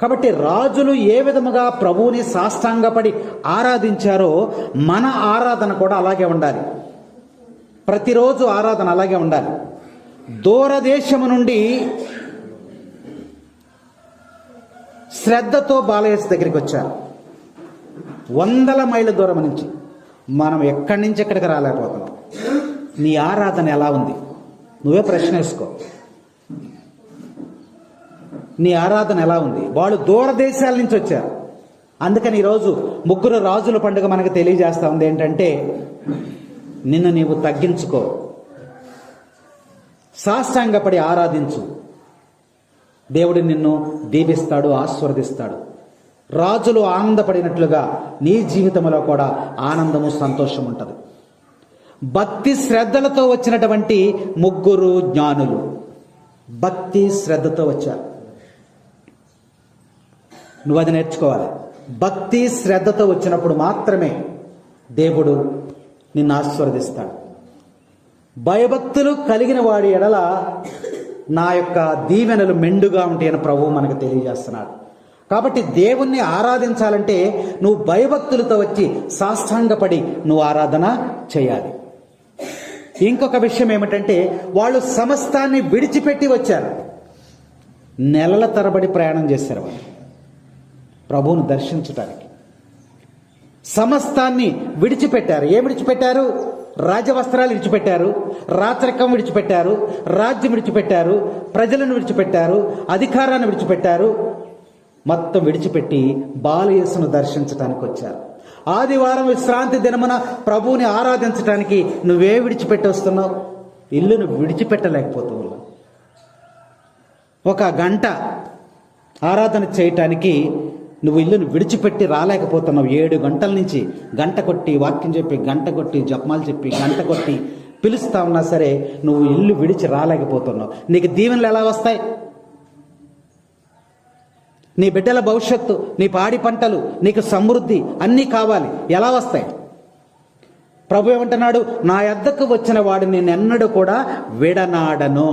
కాబట్టి రాజులు ఏ విధముగా ప్రభువుని సాష్టాంగపడి ఆరాధించారో మన ఆరాధన కూడా అలాగే ఉండాలి. ప్రతిరోజు ఆరాధన అలాగే ఉండాలి. దూరదేశము నుండి శ్రద్ధతో బాలయేసు దగ్గరికి వచ్చారు. 100 మైళ్ళ దూరం నుంచి. మనం ఎక్కడి నుంచి ఎక్కడికి రాలేకపోతున్నాం. నీ ఆరాధన ఎలా ఉంది? నువ్వే ప్రశ్న వేసుకో. నీ ఆరాధన ఎలా ఉంది? వాళ్ళు దూరదేశాల నుంచి వచ్చారు. అందుకని ఈరోజు 3 రాజుల పండుగ మనకు తెలియజేస్తా ఉంది ఏంటంటే, నిన్ను నీవు తగ్గించుకో, సాష్టాంగపడి ఆరాధించు. దేవుడు నిన్ను దీవిస్తాడు, ఆశీర్వదిస్తాడు. రాజులు ఆనందపడినట్లుగా నీ జీవితంలో కూడా ఆనందము, సంతోషం ఉంటుంది. భక్తి శ్రద్ధలతో వచ్చినటువంటి 3 జ్ఞానులు భక్తి శ్రద్ధతో వచ్చారు. నువ్వు అది నేర్చుకోవాలి. భక్తి శ్రద్ధతో వచ్చినప్పుడు మాత్రమే దేవుడు నిన్ను ఆశీర్వదిస్తాడు. భయభక్తులు కలిగిన వాడి ఎడల నా యొక్క దీవెనలు మెండుగా ఉంటాయని ప్రభువు మనకు తెలియజేస్తున్నాడు. కాబట్టి దేవుణ్ణి ఆరాధించాలంటే నువ్వు భయభక్తులతో వచ్చి సాష్టాంగపడి నువ్వు ఆరాధన చేయాలి. ఇంకొక విషయం ఏమిటంటే, వాళ్ళు సమస్తాన్ని విడిచిపెట్టి వచ్చారు. నెలల తరబడి ప్రయాణం చేశారు వాళ్ళు ప్రభువును దర్శించడానికి. సమస్తాన్ని విడిచిపెట్టారు. ఏం విడిచిపెట్టారు? రాజవస్త్రాలు విడిచిపెట్టారు, రాచరికం విడిచిపెట్టారు, రాజ్యం విడిచిపెట్టారు, ప్రజలను విడిచిపెట్టారు, అధికారాన్ని విడిచిపెట్టారు. మొత్తం విడిచిపెట్టి బాలయేసును దర్శించడానికి వచ్చారు. ఆదివారం విశ్రాంతి దినమున ప్రభువుని ఆరాధించడానికి నువ్వే విడిచిపెట్టి వస్తున్నావు? ఇల్లును విడిచిపెట్టలేకపోతున్నావు. 1 గంట ఆరాధన చేయటానికి నువ్వు ఇల్లును విడిచిపెట్టి రాలేకపోతున్నావు. 7 గంటల నుంచి గంట కొట్టి వాక్యం చెప్పి, గంట కొట్టి జపమాలు చెప్పి, గంట కొట్టి పిలుస్తా ఉన్నా సరే నువ్వు ఇల్లు విడిచి రాలేకపోతున్నావు. నీకు దీవెనలు ఎలా వస్తాయి? నీ బిడ్డల భవిష్యత్తు, నీ పాడి పంటలు, నీకు సమృద్ధి అన్నీ కావాలి. ఎలా వస్తాయి? ప్రభు ఏమంటున్నాడు? నా యొద్దకు వచ్చిన వాడిని నేనెన్నడూ కూడా విడనాడను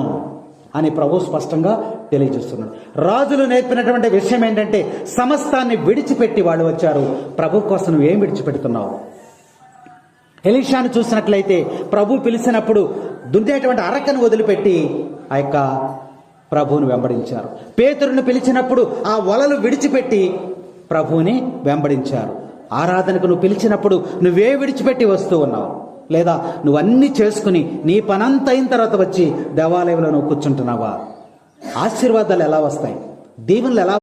అని ప్రభు స్పష్టంగా తెలియజేస్తున్నాడు. రాజులు నేర్పినటువంటి విషయం ఏంటంటే, సమస్తాన్ని విడిచిపెట్టి వాళ్ళు వచ్చారు. ప్రభు కోసం నువ్వు ఏం విడిచిపెడుతున్నావు? ఎలీషాను చూసినట్లయితే ప్రభు పిలిచినప్పుడు దున్నేటువంటి అరకను వదిలిపెట్టి ఆ యొక్క ప్రభువుని వెంబడించారు. పేతురును పిలిచినప్పుడు ఆ వలలు విడిచిపెట్టి ప్రభువుని వెంబడించారు. ఆరాధనకు నువ్వు పిలిచినప్పుడు నువ్వే విడిచిపెట్టి వస్తూ ఉన్నావు? లేదా నువ్వన్నీ చేసుకుని నీ పనంత అయిన తర్వాత వచ్చి దేవాలయంలో నువ్వు కూర్చుంటున్నావా? ఆశీర్వాదాలు ఎలా వస్తాయి? దీవెనలు ఎలా